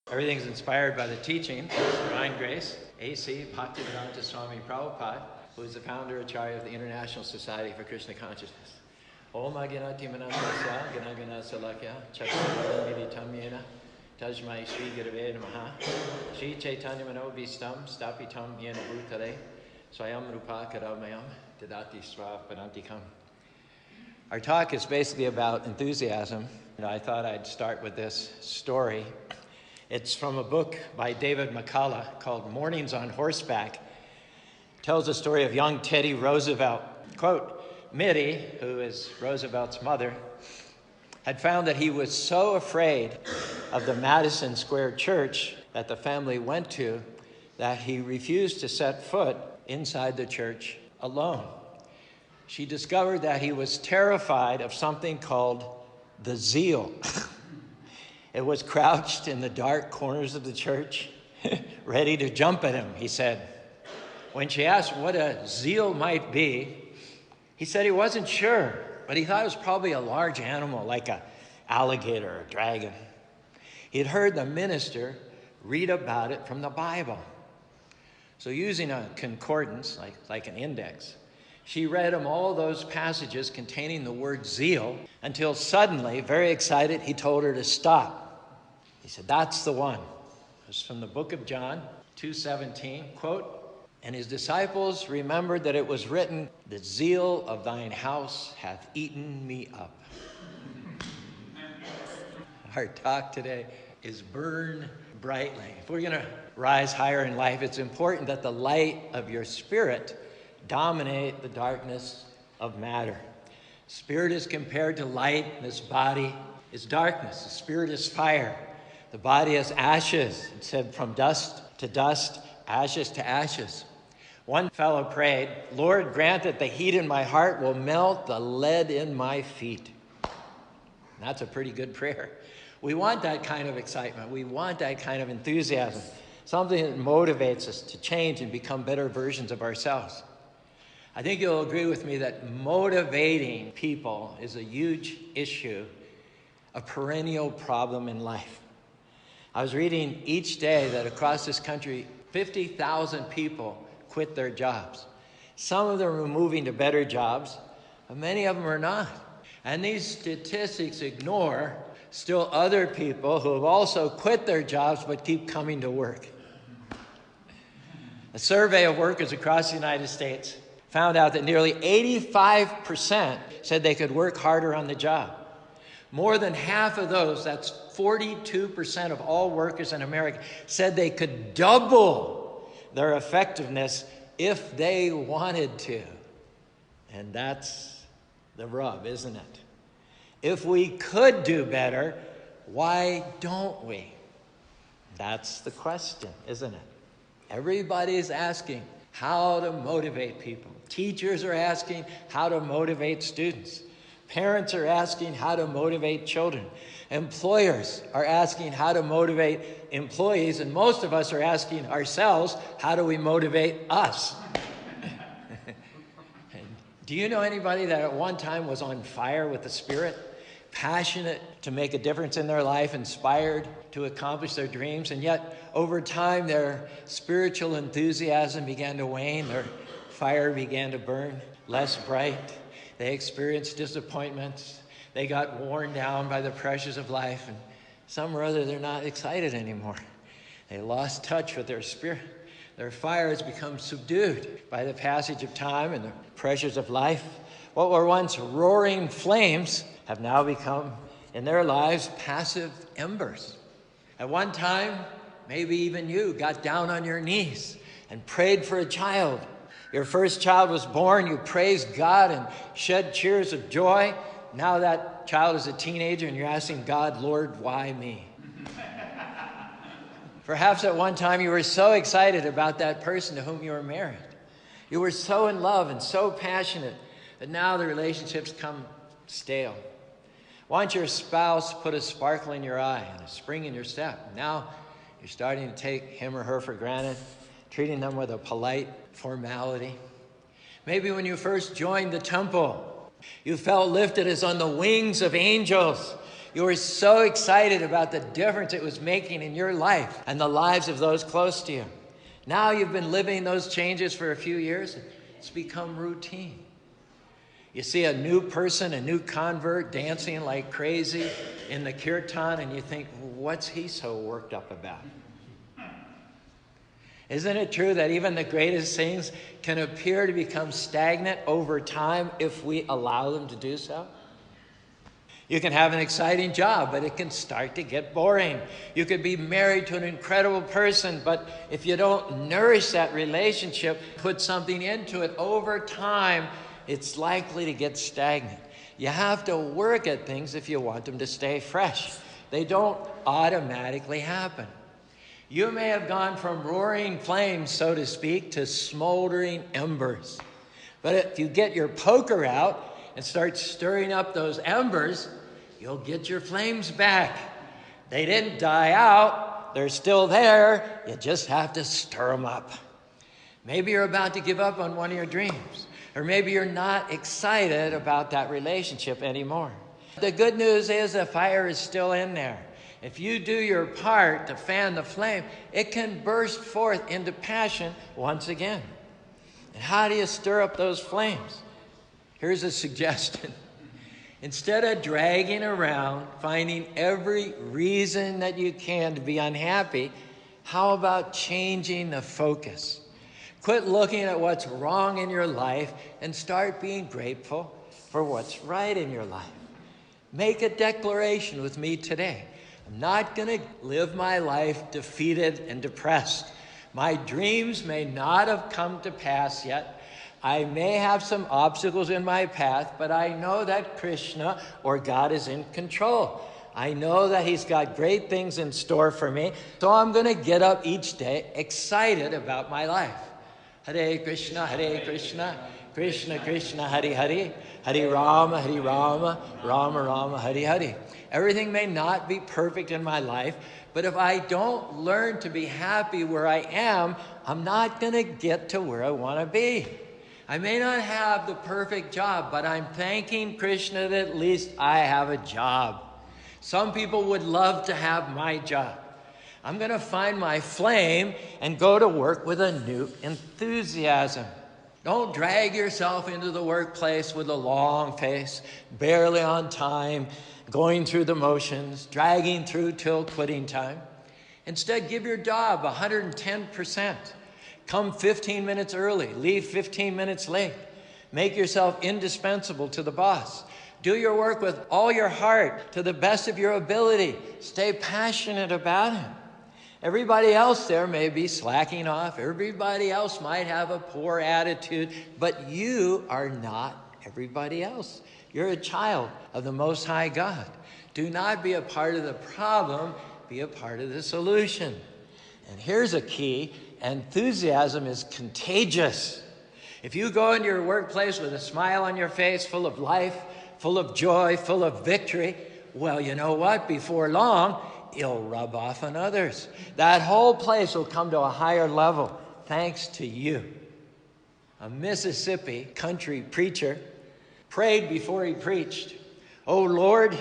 Everything's inspired by the teaching of His Divine Grace, A.C. Bhaktivedanta Swami Prabhupada, who is the founder Acharya of the International Society for Krishna Consciousness. Om Aganati Manantasya Ganagana Salakya Chaksavadamidhitam Yena Tajmai Shri Gurave Namaha Shri Chaitanya Manobhistam Stapitam Yena Bhutale Swayam Rupa Karamayam Dadati Swapadantikam. Our talk is basically about enthusiasm. I thought I'd start with this story. It's from a book by David McCullough called Mornings on Horseback. It tells the story of young Teddy Roosevelt. Quote, Mitty, who is Roosevelt's mother, had found that he was so afraid of the Madison Square Church that the family went to that he refused to set foot inside the church alone. She discovered that he was terrified of something called the zeal. It was crouched in the dark corners of the church, ready to jump at him, he said. When she asked what a zeal might be, he said he wasn't sure, but he thought it was probably a large animal like an alligator or a dragon. He had heard the minister read about it from the Bible. So using a concordance, like an index, she read him all those passages containing the word zeal until suddenly, very excited, he told her to stop. He said, that's the one. It was from the book of John 2:17, quote, and his disciples remembered that it was written, the zeal of thine house hath eaten me up. Our talk today is burn brightly. If we're going to rise higher in life, it's important that the light of your spirit dominate the darkness of matter. Spirit is compared to light. This body is darkness. The spirit is fire. The body is ashes. It said from dust to dust, ashes to ashes. One fellow prayed, Lord, grant that the heat in my heart will melt the lead in my feet. And that's a pretty good prayer. We want that kind of excitement. We want that kind of enthusiasm. Something that motivates us to change and become better versions of ourselves. I think you'll agree with me that motivating people is a huge issue, a perennial problem in life. I was reading each day that across this country, 50,000 people quit their jobs. Some of them are moving to better jobs, but many of them are not. And these statistics ignore still other people who have also quit their jobs but keep coming to work. A survey of workers across the United States found out that nearly 85% said they could work harder on the job. More than half of those, that's 42% of all workers in America, said they could double their effectiveness if they wanted to. And that's the rub, isn't it? If we could do better, why don't we? That's the question, isn't it? Everybody's asking how to motivate people. Teachers are asking how to motivate students. Parents are asking how to motivate children. Employers are asking how to motivate employees, and most of us are asking ourselves, how do we motivate us? Do you know anybody that at one time was on fire with the Spirit, passionate to make a difference in their life, inspired to accomplish their dreams, and yet over time their spiritual enthusiasm began to wane, their fire began to burn less bright, they experienced disappointments, they got worn down by the pressures of life, and some or other they're not excited anymore. They lost touch with their spirit. Their fire has become subdued by the passage of time and the pressures of life. What were once roaring flames have now become, in their lives, passive embers. At one time, maybe even you got down on your knees and prayed for a child. Your first child was born, you praised God and shed tears of joy. Now that child is a teenager and you're asking God, Lord, why me? Perhaps at one time you were so excited about that person to whom you were married. You were so in love and so passionate that now the relationships come stale. Once your spouse put a sparkle in your eye and a spring in your step. Now you're starting to take him or her for granted, treating them with a polite formality. Maybe when you first joined the temple, you felt lifted as on the wings of angels. You were so excited about the difference it was making in your life and the lives of those close to you. Now you've been living those changes for a few years. It's become routine. You see a new person, a new convert dancing like crazy in the kirtan, and you think, what's he so worked up about? Isn't it true that even the greatest things can appear to become stagnant over time if we allow them to do so? You can have an exciting job, but it can start to get boring. You could be married to an incredible person, but if you don't nourish that relationship, put something into it, over time, it's likely to get stagnant. You have to work at things if you want them to stay fresh. They don't automatically happen. You may have gone from roaring flames, so to speak, to smoldering embers. But if you get your poker out and start stirring up those embers, you'll get your flames back. They didn't die out. They're still there. You just have to stir them up. Maybe you're about to give up on one of your dreams. Or maybe you're not excited about that relationship anymore. The good news is the fire is still in there. If you do your part to fan the flame, it can burst forth into passion once again. And how do you stir up those flames? Here's a suggestion. Instead of dragging around, finding every reason that you can to be unhappy, how about changing the focus? Quit looking at what's wrong in your life and start being grateful for what's right in your life. Make a declaration with me today. I'm not going to live my life defeated and depressed. My dreams may not have come to pass yet. I may have some obstacles in my path, but I know that Krishna or God is in control. I know that he's got great things in store for me, so I'm going to get up each day excited about my life. Hare Krishna, Krishna Krishna, Hare Hare, Hare Rama, Rama Rama, Hare Hare. Everything may not be perfect in my life, but if I don't learn to be happy where I am, I'm not going to get to where I want to be. I may not have the perfect job, but I'm thanking Krishna that at least I have a job. Some people would love to have my job. I'm going to find my flame and go to work with a new enthusiasm. Don't drag yourself into the workplace with a long face, barely on time, going through the motions, dragging through till quitting time. Instead, give your job 110%. Come 15 minutes early, leave 15 minutes late. Make yourself indispensable to the boss. Do your work with all your heart, to the best of your ability. Stay passionate about it. Everybody else there may be slacking off. Everybody else might have a poor attitude, but you are not everybody else. You're a child of the Most High God. Do not be a part of the problem, be a part of the solution. And here's a key: enthusiasm is contagious. If you go into your workplace with a smile on your face, full of life, full of joy, full of victory, well, you know what? Before long, it'll rub off on others. That whole place will come to a higher level thanks to you. A Mississippi country preacher prayed before he preached, "O Lord,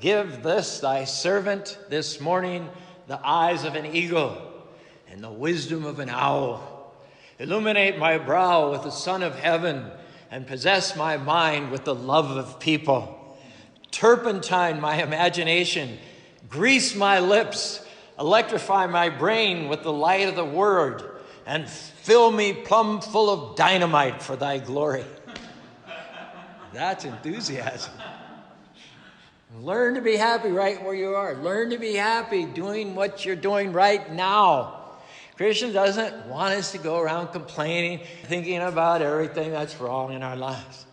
give this thy servant this morning the eyes of an eagle and the wisdom of an owl. Illuminate my brow with the sun of heaven and possess my mind with the love of people. Turpentine my imagination, grease my lips, electrify my brain with the light of the word, and fill me plumb full of dynamite for thy glory." That's enthusiasm. Learn to be happy right where you are. Learn to be happy doing what you're doing right now. Krishna doesn't want us to go around complaining, thinking about everything that's wrong in our lives.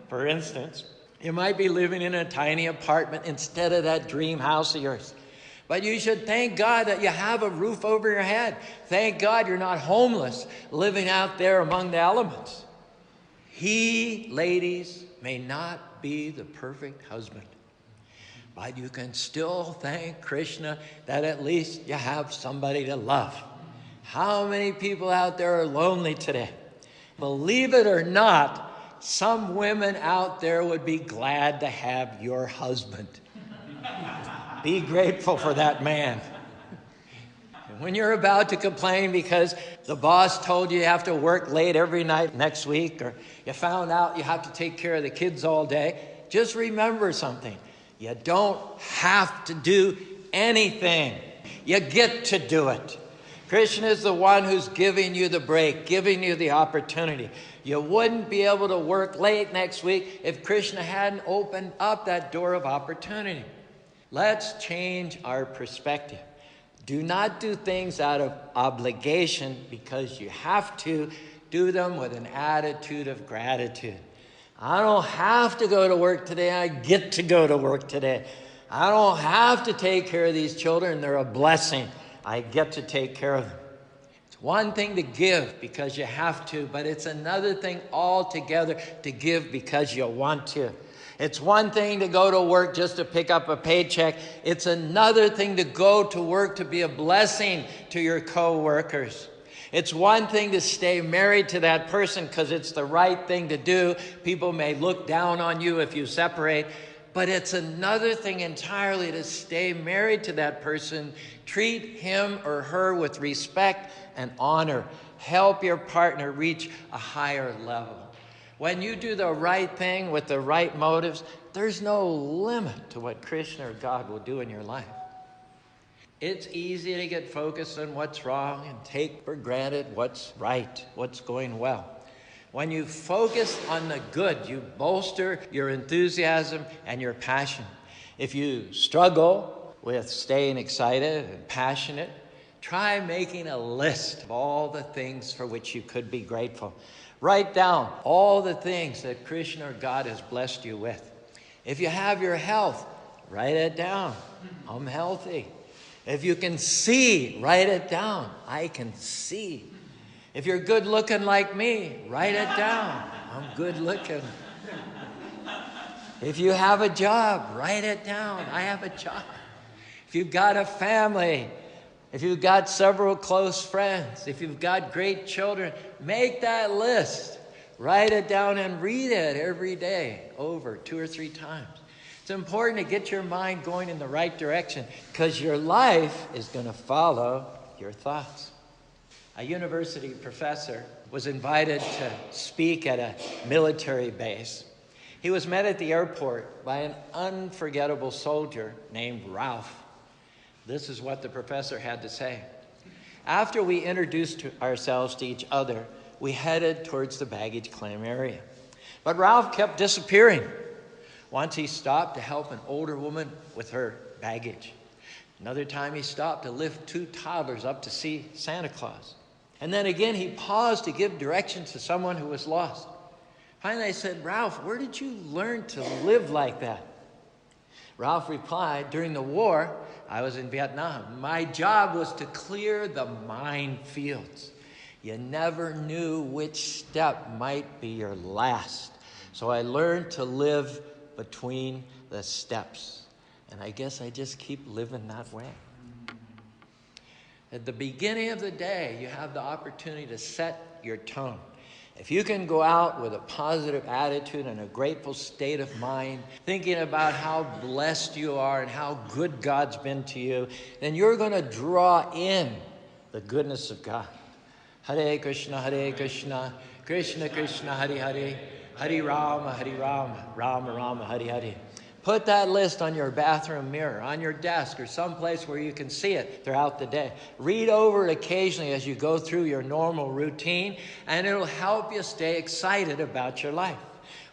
For instance, you might be living in a tiny apartment instead of that dream house of yours. But you should thank God that you have a roof over your head. Thank God you're not homeless, living out there among the elements. He, ladies, may not be the perfect husband, but you can still thank Krishna that at least you have somebody to love. How many people out there are lonely today? Believe it or not, some women out there would be glad to have your husband. Be grateful for that man. When you're about to complain because the boss told you have to work late every night next week, or you found out you have to take care of the kids all day, just remember something. You don't have to do anything. You get to do it. Krishna is the one who's giving you the break, giving you the opportunity. You wouldn't be able to work late next week if Krishna hadn't opened up that door of opportunity. Let's change our perspective. Do not do things out of obligation because you have to. Do them with an attitude of gratitude. I don't have to go to work today. I get to go to work today. I don't have to take care of these children. They're a blessing. I get to take care of them. It's one thing to give because you have to, but it's another thing altogether to give because you want to. It's one thing to go to work just to pick up a paycheck. It's another thing to go to work to be a blessing to your co-workers. It's one thing to stay married to that person because it's the right thing to do. People may look down on you if you separate, but it's another thing entirely to stay married to that person. Treat him or her with respect and honor. Help your partner reach a higher level. When you do the right thing with the right motives, there's no limit to what Krishna or God will do in your life. It's easy to get focused on what's wrong and take for granted what's right, what's going well. When you focus on the good, you bolster your enthusiasm and your passion. If you struggle with staying excited and passionate, try making a list of all the things for which you could be grateful. Write down all the things that Krishna or God has blessed you with. If you have your health, write it down. I'm healthy. If you can see, write it down. I can see. If you're good looking like me, write it down. I'm good looking. If you have a job, write it down. I have a job. If you've got a family, if you've got several close friends, if you've got great children, make that list. Write it down and read it every day over 2 or 3 times. It's important to get your mind going in the right direction because your life is going to follow your thoughts. A university professor was invited to speak at a military base. He was met at the airport by an unforgettable soldier named Ralph. This is what the professor had to say. After we introduced ourselves to each other, we headed towards the baggage claim area. But Ralph kept disappearing. Once he stopped to help an older woman with her baggage. Another time he stopped to lift 2 toddlers up to see Santa Claus. And then again he paused to give directions to someone who was lost. Finally I said, Ralph, where did you learn to live like that? Ralph replied, during the war, I was in Vietnam. My job was to clear the minefields. You never knew which step might be your last. So I learned to live between the steps. And I guess I just keep living that way. At the beginning of the day, you have the opportunity to set your tone. If you can go out with a positive attitude and a grateful state of mind, thinking about how blessed you are and how good God's been to you, then you're going to draw in the goodness of God. Hare Krishna, Krishna Krishna, Hare Hare, Hare Rama, Rama Rama, Hare Hare. Put that list on your bathroom mirror, on your desk, or someplace where you can see it throughout the day. Read over it occasionally as you go through your normal routine, and it'll help you stay excited about your life.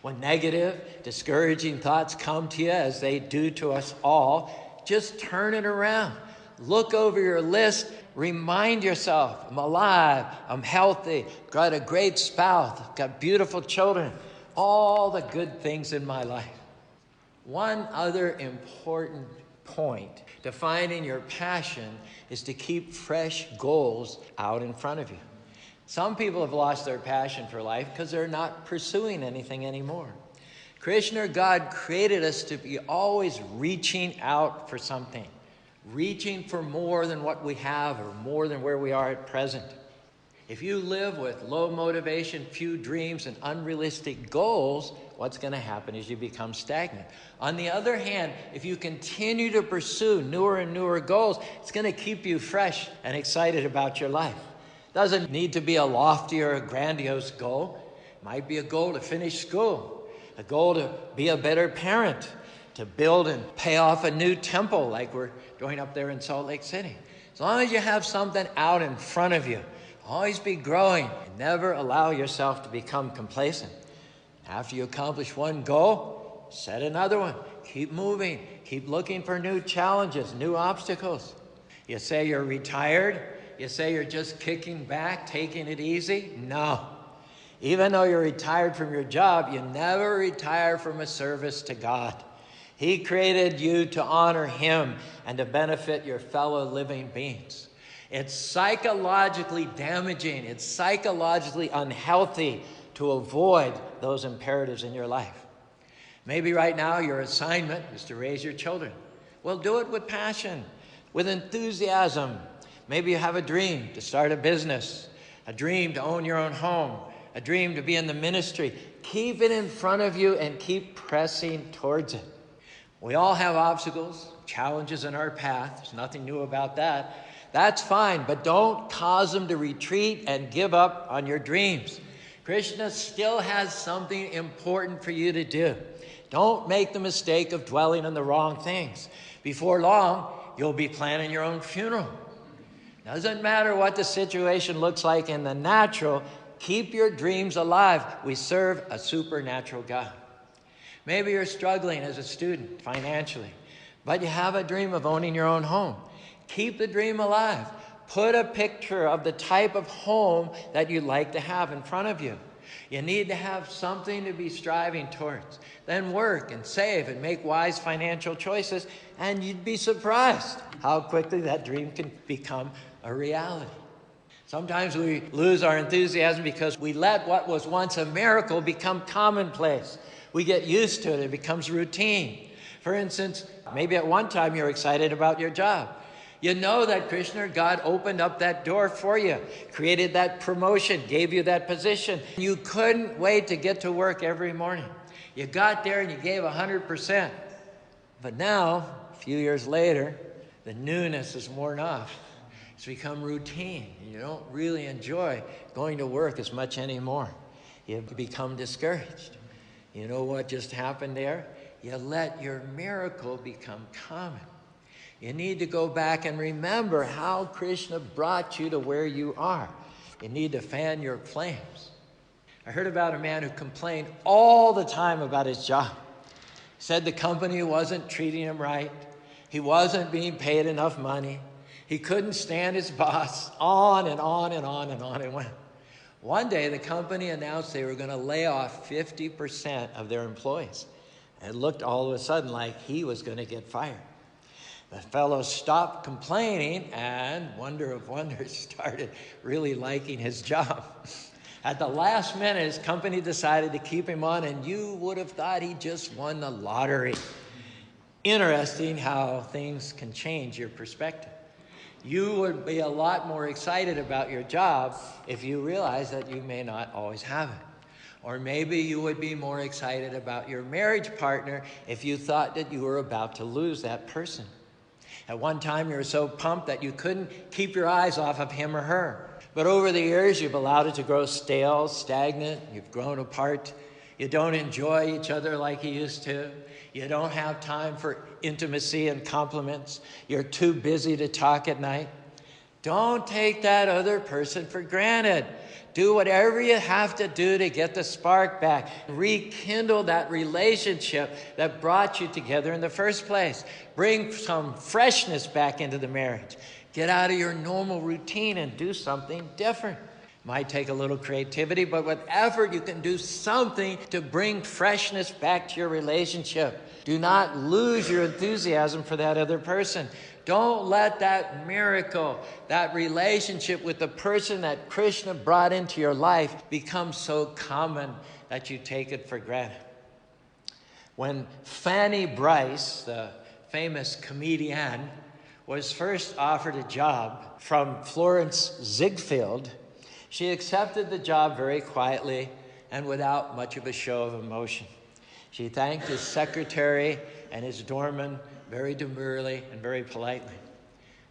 When negative, discouraging thoughts come to you, as they do to us all, just turn it around. Look over your list. Remind yourself, I'm alive, I'm healthy, got a great spouse, got beautiful children, all the good things in my life. One other important point to finding your passion is to keep fresh goals out in front of you. Some people have lost their passion for life because they're not pursuing anything anymore. Krishna, God, created us to be always reaching out for something, reaching for more than what we have or more than where we are at present. If you live with low motivation, few dreams, and unrealistic goals, what's going to happen is you become stagnant. On the other hand, if you continue to pursue newer and newer goals, it's going to keep you fresh and excited about your life. It doesn't need to be a lofty or a grandiose goal. It might be a goal to finish school, a goal to be a better parent, to build and pay off a new temple like we're doing up there in Salt Lake City. As long as you have something out in front of you, always be growing and never allow yourself to become complacent. After you accomplish one goal, set another one. Keep moving. Keep looking for new challenges, new obstacles. You say you're retired. You say you're just kicking back, taking it easy. No. Even though you're retired from your job, you never retire from a service to God. He created you to honor Him and to benefit your fellow living beings. It's psychologically damaging. It's psychologically unhealthy to avoid those imperatives in your life. Maybe right now your assignment is to raise your children. Well, do it with passion, with enthusiasm. Maybe you have a dream to start a business, a dream to own your own home, a dream to be in the ministry. Keep it in front of you and keep pressing towards it. We all have obstacles, challenges in our path. There's nothing new about that. That's fine, but don't cause them to retreat and give up on your dreams. Krishna still has something important for you to do. Don't make the mistake of dwelling on the wrong things. Before long, you'll be planning your own funeral. Doesn't matter what the situation looks like in the natural, keep your dreams alive. We serve a supernatural God. Maybe you're struggling as a student financially, but you have a dream of owning your own home. Keep the dream alive. Put a picture of the type of home that you'd like to have in front of you. You need to have something to be striving towards. Then work and save and make wise financial choices, and you'd be surprised how quickly that dream can become a reality. Sometimes we lose our enthusiasm because we let what was once a miracle become commonplace. We get used to it. It becomes routine. For instance, maybe at one time you're excited about your job. You know that Krishna, God, opened up that door for you, created that promotion, gave you that position. You couldn't wait to get to work every morning. You got there and you gave 100%. But now, a few years later, the newness is worn off. It's become routine. You don't really enjoy going to work as much anymore. You become discouraged. You know what just happened there? You let your miracle become common. You need to go back and remember how Krishna brought you to where you are. You need to fan your flames. I heard about a man who complained all the time about his job. He said the company wasn't treating him right. He wasn't being paid enough money. He couldn't stand his boss. On and on and on and on it went. One day, the company announced they were going to lay off 50% of their employees. And it looked all of a sudden like he was going to get fired. The fellow stopped complaining and, wonder of wonders, started really liking his job. At the last minute, his company decided to keep him on, and you would have thought he just won the lottery. Interesting how things can change your perspective. You would be a lot more excited about your job if you realize that you may not always have it. Or maybe you would be more excited about your marriage partner if you thought that you were about to lose that person. At one time, you were so pumped that you couldn't keep your eyes off of him or her. But over the years, you've allowed it to grow stale, stagnant. You've grown apart. You don't enjoy each other like you used to. You don't have time for intimacy and compliments. You're too busy to talk at night. Don't take that other person for granted. Do whatever you have to do to get the spark back. Rekindle that relationship that brought you together in the first place. Bring some freshness back into the marriage. Get out of your normal routine and do something different. Might take a little creativity, but with effort, you can do something to bring freshness back to your relationship. Do not lose your enthusiasm for that other person. Don't let that miracle, that relationship with the person that Krishna brought into your life become so common that you take it for granted. When Fanny Brice, the famous comedian, was first offered a job from Florence Ziegfeld, she accepted the job very quietly and without much of a show of emotion. She thanked his secretary and his doorman very demurely and very politely.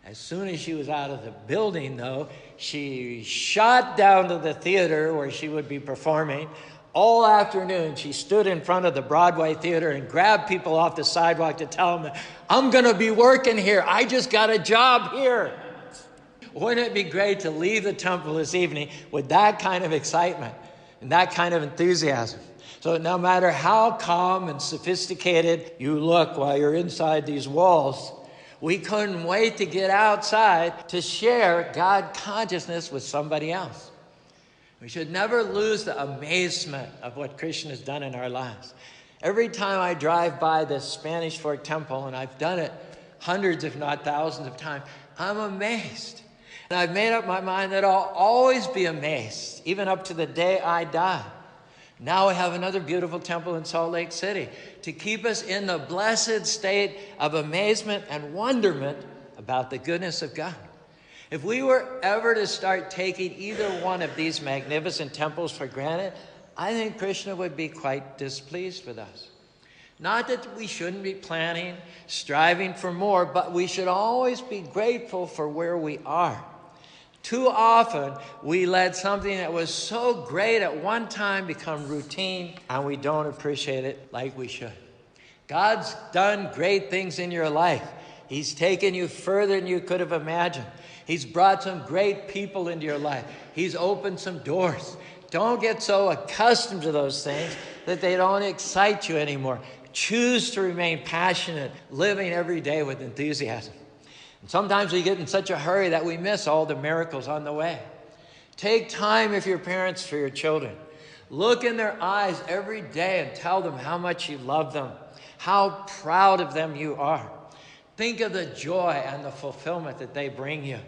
As soon as she was out of the building, though, she shot down to the theater where she would be performing. All afternoon, she stood in front of the Broadway theater and grabbed people off the sidewalk to tell them, I'm going to be working here. I just got a job here. Wouldn't it be great to leave the temple this evening with that kind of excitement and that kind of enthusiasm? So no matter how calm and sophisticated you look while you're inside these walls, we couldn't wait to get outside to share God consciousness with somebody else. We should never lose the amazement of what Krishna has done in our lives. Every time I drive by this Spanish Fork Temple, and I've done it hundreds if not thousands of times, I'm amazed. And I've made up my mind that I'll always be amazed, even up to the day I die. Now we have another beautiful temple in Salt Lake City to keep us in the blessed state of amazement and wonderment about the goodness of God. If we were ever to start taking either one of these magnificent temples for granted, I think Krishna would be quite displeased with us. Not that we shouldn't be planning, striving for more, but we should always be grateful for where we are. Too often, we let something that was so great at one time become routine, and we don't appreciate it like we should. God's done great things in your life. He's taken you further than you could have imagined. He's brought some great people into your life. He's opened some doors. Don't get so accustomed to those things that they don't excite you anymore. Choose to remain passionate, living every day with enthusiasm. And sometimes we get in such a hurry that we miss all the miracles on the way. Take time if you're parents for your children. Look in their eyes every day and tell them how much you love them, how proud of them you are. Think of the joy and the fulfillment that they bring you.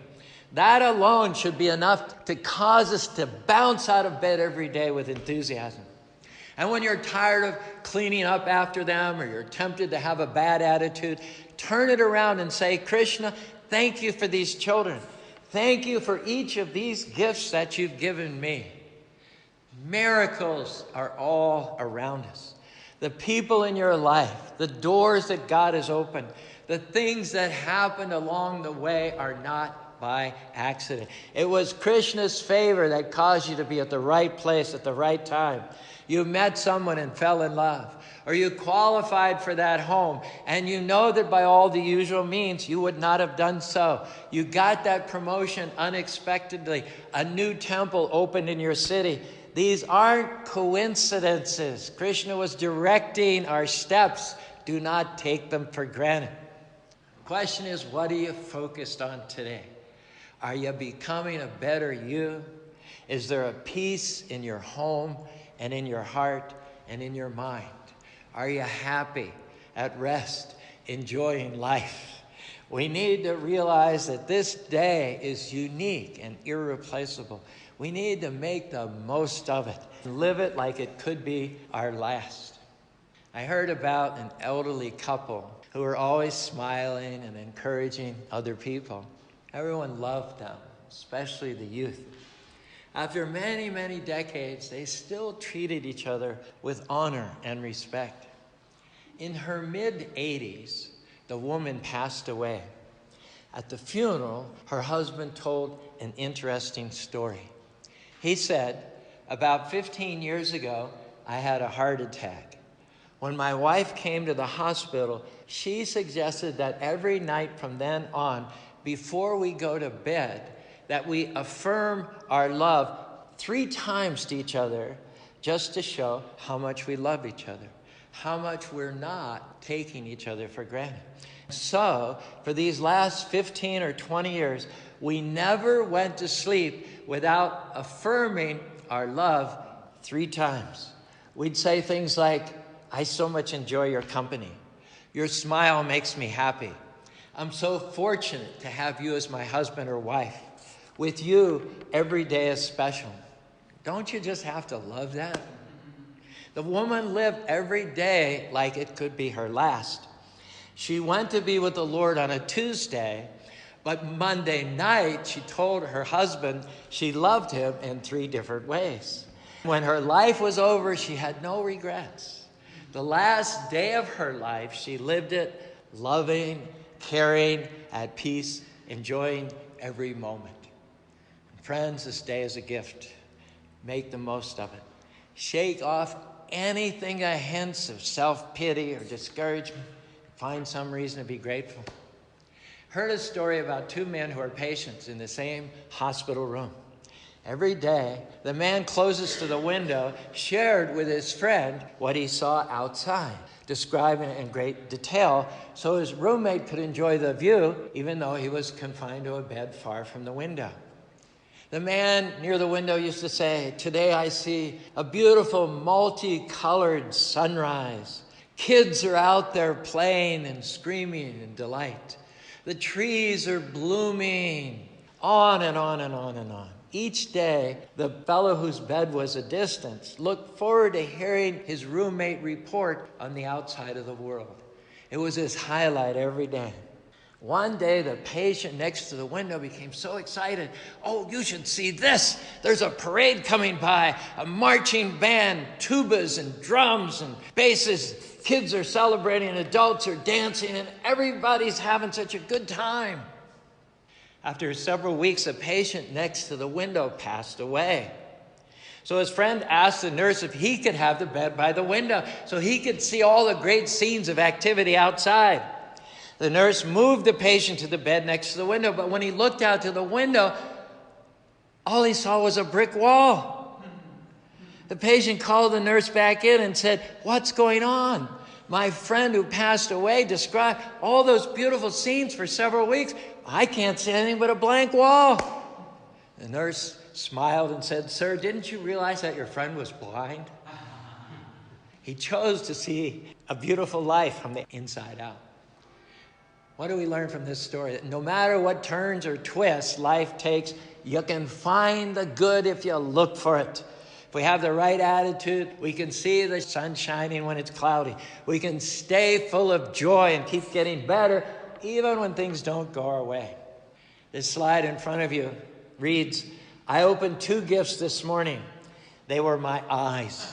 That alone should be enough to cause us to bounce out of bed every day with enthusiasm. And when you're tired of cleaning up after them or you're tempted to have a bad attitude, turn it around and say, Krishna, thank you for these children. Thank you for each of these gifts that you've given me. Miracles are all around us. The people in your life, the doors that God has opened, the things that happened along the way are not by accident. It was Krishna's favor that caused you to be at the right place at the right time. You met someone and fell in love, or you qualified for that home, and you know that by all the usual means, you would not have done so. You got that promotion unexpectedly. A new temple opened in your city. These aren't coincidences. Krishna was directing our steps. Do not take them for granted. The question is, what are you focused on today? Are you becoming a better you? Is there a peace in your home and in your heart and in your mind? Are you happy, at rest, enjoying life? We need to realize that this day is unique and irreplaceable. We need to make the most of it and live it like it could be our last. I heard about an elderly couple who were always smiling and encouraging other people. Everyone loved them, especially the youth. After many, many decades, they still treated each other with honor and respect. In her mid-80s, the woman passed away. At the funeral, her husband told an interesting story. He said, about 15 years ago, I had a heart attack. When my wife came to the hospital, she suggested that every night from then on, before we go to bed, that we affirm our love 3 times to each other just to show how much we love each other, how much we're not taking each other for granted. So, for these last 15 or 20 years, we never went to sleep without affirming our love 3 times. We'd say things like, I so much enjoy your company. Your smile makes me happy. I'm so fortunate to have you as my husband or wife. With you, every day is special. Don't you just have to love that? The woman lived every day like it could be her last. She went to be with the Lord on a Tuesday, but Monday night she told her husband she loved him in 3 different ways. When her life was over, she had no regrets. The last day of her life, she lived it loving, caring, at peace, enjoying every moment. Friends, this day is a gift. Make the most of it. Shake off anything a hint of self-pity or discouragement. Find some reason to be grateful. Heard a story about two men who are patients in the same hospital room. Every day, the man closest to the window shared with his friend what he saw outside, describing it in great detail so his roommate could enjoy the view even though he was confined to a bed far from the window. The man near the window used to say, "Today I see a beautiful multicolored sunrise. Kids are out there playing and screaming in delight. The trees are blooming," on and on and on and on. Each day, the fellow whose bed was a distance looked forward to hearing his roommate report on the outside of the world. It was his highlight every day. One day, the patient next to the window became so excited. "Oh, you should see this. There's a parade coming by, a marching band, tubas and drums and basses. Kids are celebrating, adults are dancing, and everybody's having such a good time." After several weeks, a patient next to the window passed away. So his friend asked the nurse if he could have the bed by the window so he could see all the great scenes of activity outside. The nurse moved the patient to the bed next to the window, but when he looked out to the window, all he saw was a brick wall. The patient called the nurse back in and said, "What's going on? My friend who passed away described all those beautiful scenes for several weeks. I can't see anything but a blank wall." The nurse smiled and said, "Sir, didn't you realize that your friend was blind? He chose to see a beautiful life from the inside out." What do we learn from this story? That no matter what turns or twists life takes, you can find the good if you look for it. If we have the right attitude, we can see the sun shining when it's cloudy. We can stay full of joy and keep getting better even when things don't go our way. This slide in front of you reads, "I opened 2 gifts this morning. They were my eyes."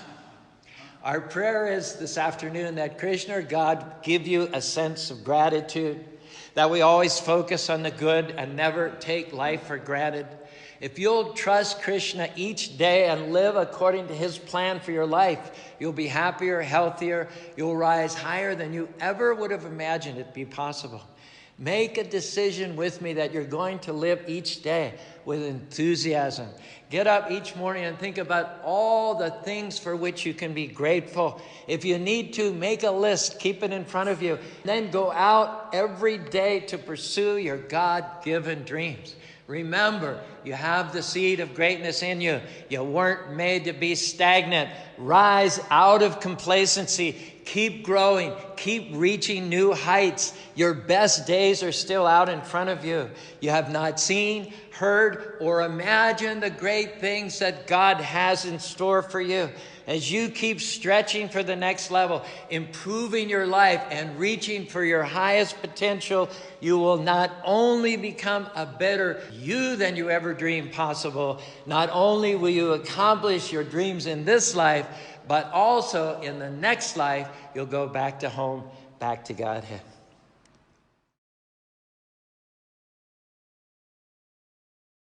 Our prayer is this afternoon that Krishna or God give you a sense of gratitude, that we always focus on the good and never take life for granted. If you'll trust Krishna each day and live according to his plan for your life, you'll be happier, healthier, you'll rise higher than you ever would have imagined it be possible. Make a decision with me that you're going to live each day with enthusiasm. Get up each morning and think about all the things for which you can be grateful. If you need to, make a list, keep it in front of you. Then go out every day to pursue your God-given dreams. Remember, you have the seed of greatness in you. You weren't made to be stagnant. Rise out of complacency. Keep growing. Keep reaching new heights. Your best days are still out in front of you. You have not seen, heard, or imagined the great things that God has in store for you. As you keep stretching for the next level, improving your life and reaching for your highest potential, you will not only become a better you than you ever dreamed possible, not only will you accomplish your dreams in this life, but also in the next life, you'll go back to home, back to Godhead.